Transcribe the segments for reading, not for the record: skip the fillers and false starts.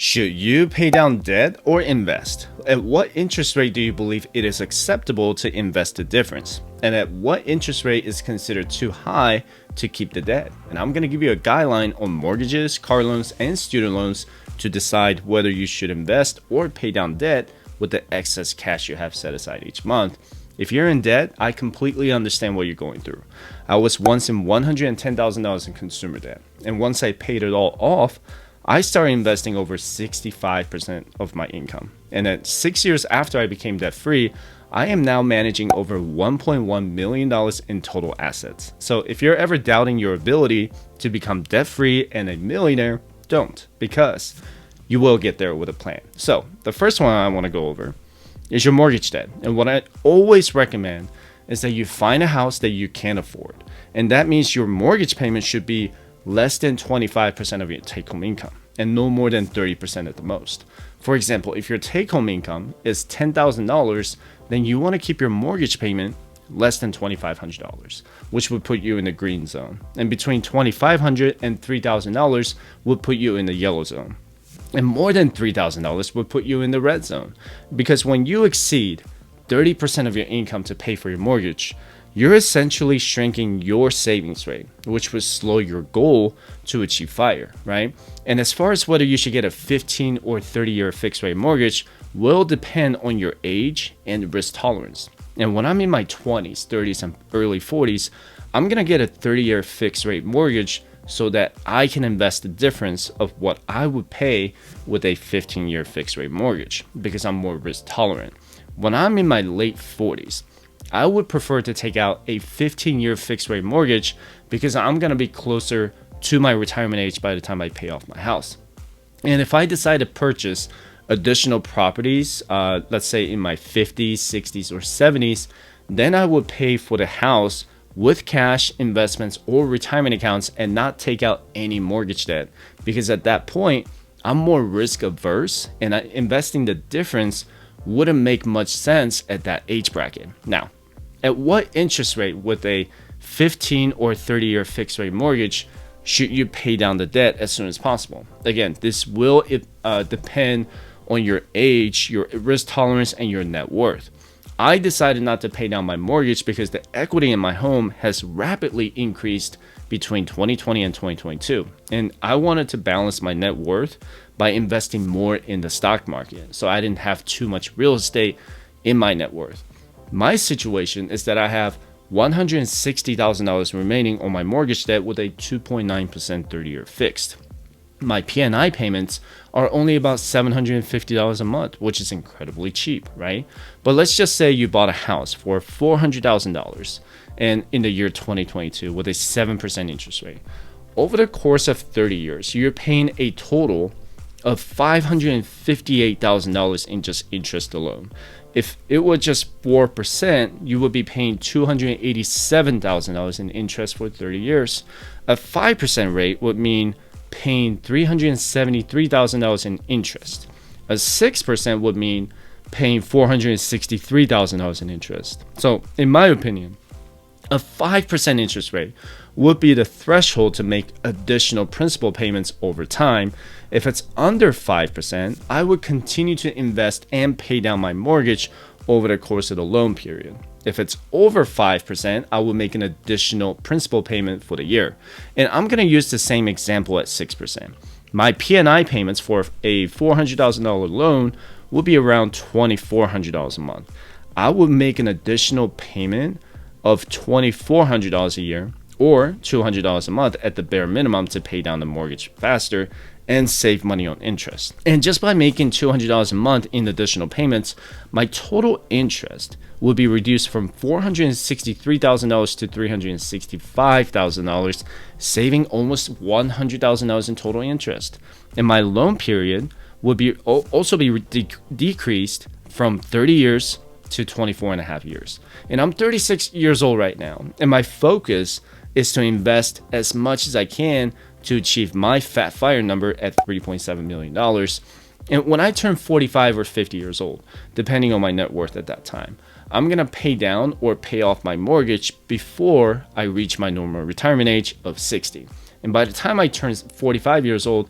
Should you pay down debt or invest? At what interest rate do you believe it is acceptable to invest the difference? And at what interest rate is considered too high to keep the debt? And I'm going to give you a guideline on mortgages, car loans, and student loans to decide whether you should invest or pay down debt with the excess cash you have set aside each month. If you're in debt, I completely understand what you're going through. I was once in $110,000 in consumer debt. And once I paid it all off, I started investing over 65% of my income. And at 6 years after I became debt free, I am now managing over $1.1 million in total assets. So if you're ever doubting your ability to become debt free and a millionaire, don't, because you will get there with a plan. So the first one I want to go over is your mortgage debt. And what I always recommend is that you find a house that you can afford. And that means your mortgage payment should be less than 25% of your take-home income and no more than 30% at the most. For example, if your take-home income is $10,000, then you want to keep your mortgage payment less than $2,500, which would put you in the green zone. And between $2,500 and $3,000 would put you in the yellow zone. And more than $3,000 would put you in the red zone. Because when you exceed 30% of your income to pay for your mortgage, you're essentially shrinking your savings rate, which would slow your goal to achieve FIRE, right? And as far as whether you should get a 15 or 30-year fixed rate mortgage will depend on your age and risk tolerance. And when I'm in my 20s, 30s, and early 40s, I'm gonna get a 30-year fixed rate mortgage so that I can invest the difference of what I would pay with a 15-year fixed rate mortgage because I'm more risk tolerant. When I'm in my late 40s, I would prefer to take out a 15-year fixed rate mortgage because I'm going to be closer to my retirement age by the time I pay off my house. And if I decide to purchase additional properties, let's say in my 50s, 60s, or 70s, then I would pay for the house with cash, investments, or retirement accounts and not take out any mortgage debt. Because at that point, I'm more risk averse and investing the difference wouldn't make much sense at that age bracket. Now, at what interest rate with a 15 or 30-year fixed rate mortgage should you pay down the debt as soon as possible? Again, this will depend on your age, your risk tolerance, and your net worth. I decided not to pay down my mortgage because the equity in my home has rapidly increased between 2020 and 2022. And I wanted to balance my net worth by investing more in the stock market, so I didn't have too much real estate in my net worth. My situation is that I have $160,000 remaining on my mortgage debt with a 2.9% 30-year fixed. My P&I payments are only about $750 a month, which is incredibly cheap, right? But let's just say you bought a house for $400,000 and in the year 2022 with a 7% interest rate. Over the course of 30 years, you're paying a total of $558,000 in just interest alone. If it were just 4%, you would be paying $287,000 in interest for 30 years. A 5% rate would mean paying $373,000 in interest. A 6% would mean paying $463,000 in interest. So, in my opinion, a 5% interest rate would be the threshold to make additional principal payments over time. If it's under 5%, I would continue to invest and pay down my mortgage over the course of the loan period. If it's over 5%, I will make an additional principal payment for the year. And I'm going to use the same example at 6%. My P&I payments for a $400,000 loan will be around $2,400 a month. I would make an additional payment of $2,400 a year or $200 a month at the bare minimum to pay down the mortgage faster and save money on interest. And just by making $200 a month in additional payments, my total interest will be reduced from $463,000 to $365,000, saving almost $100,000 in total interest. And my loan period will be also be decreased from 30 years to 24 and a half years. And I'm 36 years old right now, and my focus is to invest as much as I can to achieve my fat FIRE number at $3.7 million. And when I turn 45 or 50 years old, depending on my net worth at that time, I'm going to pay down or pay off my mortgage before I reach my normal retirement age of 60. And by the time I turn 45 years old,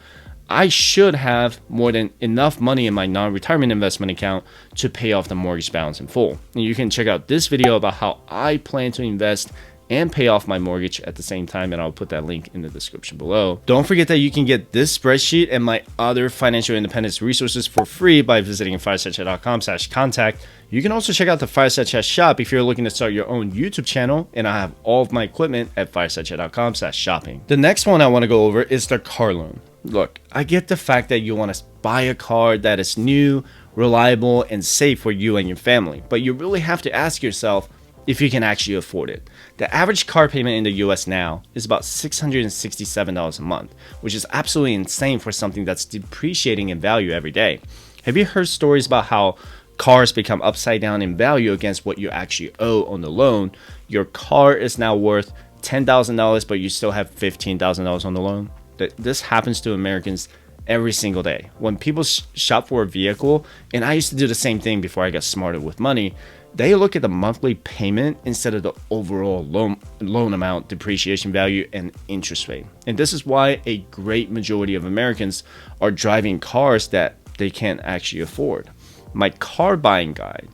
I should have more than enough money in my non-retirement investment account to pay off the mortgage balance in full. And you can check out this video about how I plan to invest and pay off my mortgage at the same time, and I'll put that link in the description below. Don't forget that you can get this spreadsheet and my other financial independence resources for free by visiting firesidechat.com/contact. You can also check out the Fireside Chat shop if you're looking to start your own YouTube channel, and I have all of my equipment at firesidechat.com/shopping. The next one I want to go over is the car loan. Look, I get the fact that you want to buy a car that is new, reliable, and safe for you and your family, but you really have to ask yourself if you can actually afford it. The average car payment in the US now is about $667 a month, which is absolutely insane for something that's depreciating in value every day. Have you heard stories about how cars become upside down in value against what you actually owe on the loan? Your car is now worth $10,000, but you still have $15,000 on the loan. This happens to Americans every single day. When people shop for a vehicle, and I used to do the same thing before I got smarter with money, they look at the monthly payment instead of the overall loan amount, depreciation value, and interest rate. And this is why a great majority of Americans are driving cars that they can't actually afford. My car buying guide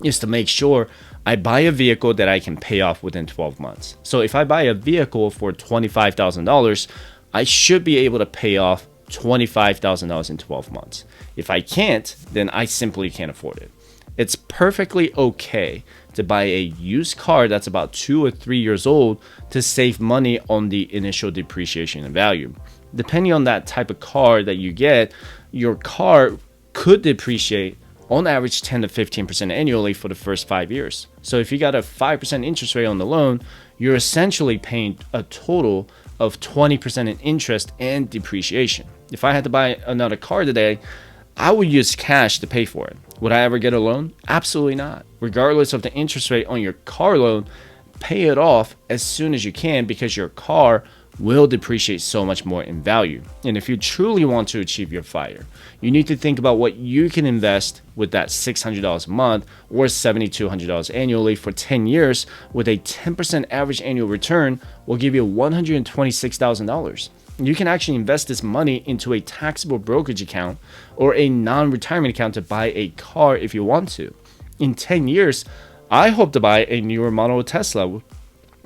is to make sure I buy a vehicle that I can pay off within 12 months. So if I buy a vehicle for $25,000, I should be able to pay off $25,000 in 12 months. If I can't, then I simply can't afford it. It's perfectly okay to buy a used car that's about 2 or 3 years old to save money on the initial depreciation and value. Depending on that type of car that you get, your car could depreciate on average 10 to 15% annually for the first 5 years. So if you got a 5% interest rate on the loan, you're essentially paying a total of 20% in interest and depreciation. If I had to buy another car today, I would use cash to pay for it. Would I ever get a loan? Absolutely not. Regardless of the interest rate on your car loan, pay it off as soon as you can because your car will depreciate so much more in value. And if you truly want to achieve your FIRE, you need to think about what you can invest with that $600 a month or $7,200 annually for 10 years with a 10% average annual return will give you $126,000. You can actually invest this money into a taxable brokerage account or a non-retirement account to buy a car if you want to. In 10 years, I hope to buy a newer model of Tesla,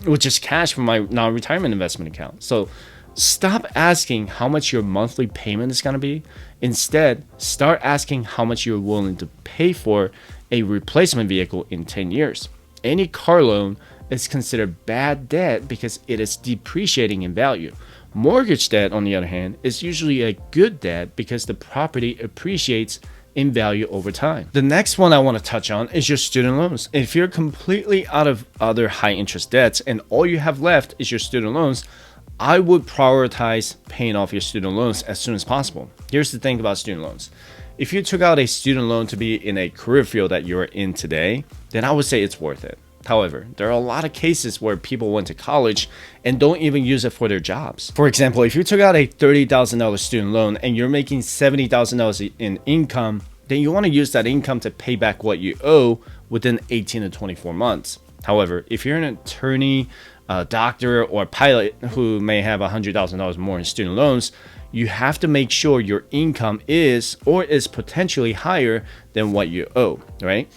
which is cash from my non-retirement investment account. So stop asking how much your monthly payment is going to be. Instead, start asking how much you're willing to pay for a replacement vehicle in 10 years. Any car loan is considered bad debt because it is depreciating in value. Mortgage debt, on the other hand, is usually a good debt because the property appreciates in value over time. The next one I want to touch on is your student loans. If you're completely out of other high interest debts and all you have left is your student loans, I would prioritize paying off your student loans as soon as possible. Here's the thing about student loans. If you took out a student loan to be in a career field that you're in today, then I would say it's worth it. However, there are a lot of cases where people went to college and don't even use it for their jobs. For example, if you took out a $30,000 student loan and you're making $70,000 in income, then you want to use that income to pay back what you owe within 18 to 24 months. However, if you're an attorney, a doctor, or a pilot who may have $100,000 more in student loans, you have to make sure your income is or is potentially higher than what you owe, right?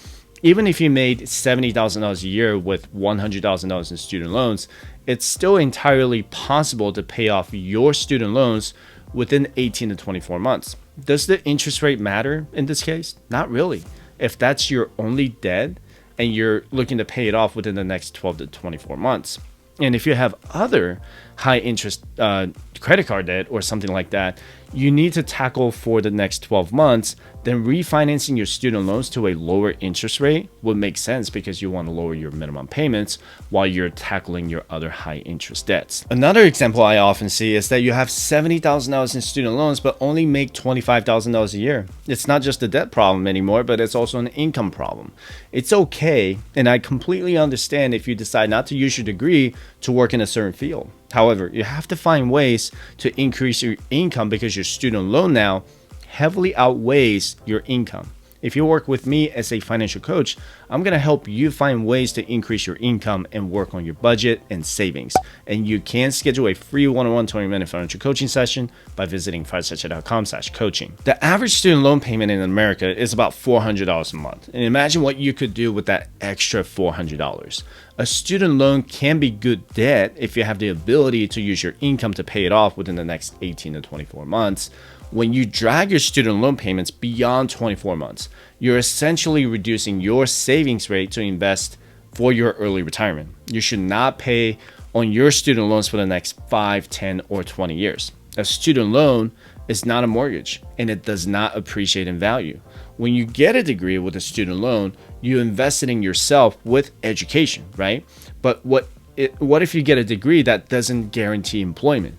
Even if you made $70,000 a year with $100,000 in student loans, it's still entirely possible to pay off your student loans within 18 to 24 months. Does the interest rate matter in this case? Not really. If that's your only debt and you're looking to pay it off within the next 12 to 24 months. And if you have other high interest credit card debt or something like that, you need to tackle for the next 12 months, then refinancing your student loans to a lower interest rate would make sense because you want to lower your minimum payments while you're tackling your other high interest debts. Another example I often see is that you have $70,000 in student loans but only make $25,000 a year. It's not just a debt problem anymore, but it's also an income problem. It's okay, and I completely understand if you decide not to use your degree to work in a certain field. However, you have to find ways to increase your income because your student loan now heavily outweighs your income. If you work with me as a financial coach, I'm going to help you find ways to increase your income and work on your budget and savings. And you can schedule a free one-on-one 20-minute financial coaching session by visiting firestarchat.com/coaching. The average student loan payment in America is about $400 a month. And imagine what you could do with that extra $400. A student loan can be good debt if you have the ability to use your income to pay it off within the next 18 to 24 months. When you drag your student loan payments beyond 24 months, you're essentially reducing your savings rate to invest for your early retirement. You should not pay on your student loans for the next 5, 10, or 20 years. A student loan is not a mortgage, and it does not appreciate in value. When you get a degree with a student loan, you invested in yourself with education, right? But what if you get a degree that doesn't guarantee employment?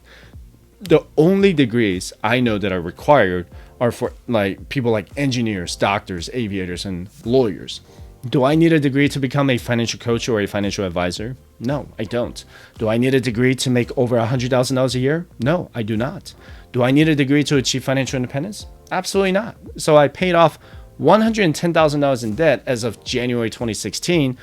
The only degrees I know that are required are for like people like engineers, doctors, aviators, and lawyers. Do I need a degree to become a financial coach or a financial advisor? No, I don't. Do I need a degree to make over $100,000 a year? No, I do not. Do I need a degree to achieve financial independence? Absolutely not. So I paid off $110,000 in debt as of January 2016.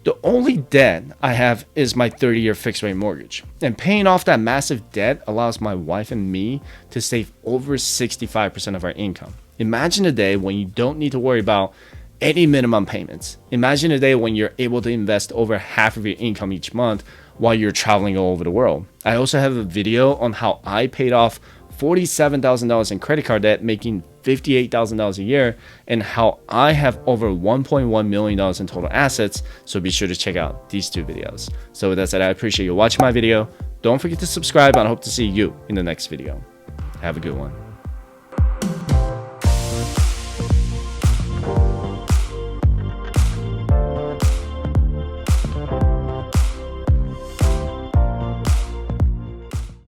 The only debt I have is my 30-year fixed rate mortgage. And paying off that massive debt allows my wife and me to save over 65% of our income. Imagine a day when you don't need to worry about any minimum payments. Imagine a day when you're able to invest over half of your income each month while you're traveling all over the world. I also have a video on how I paid off $47,000 in credit card debt, making $58,000 a year, and how I have over $1.1 million in total assets. So be sure to check out these two videos. So with that said, I appreciate you watching my video. Don't forget to subscribe, and I hope to see you in the next video. Have a good one.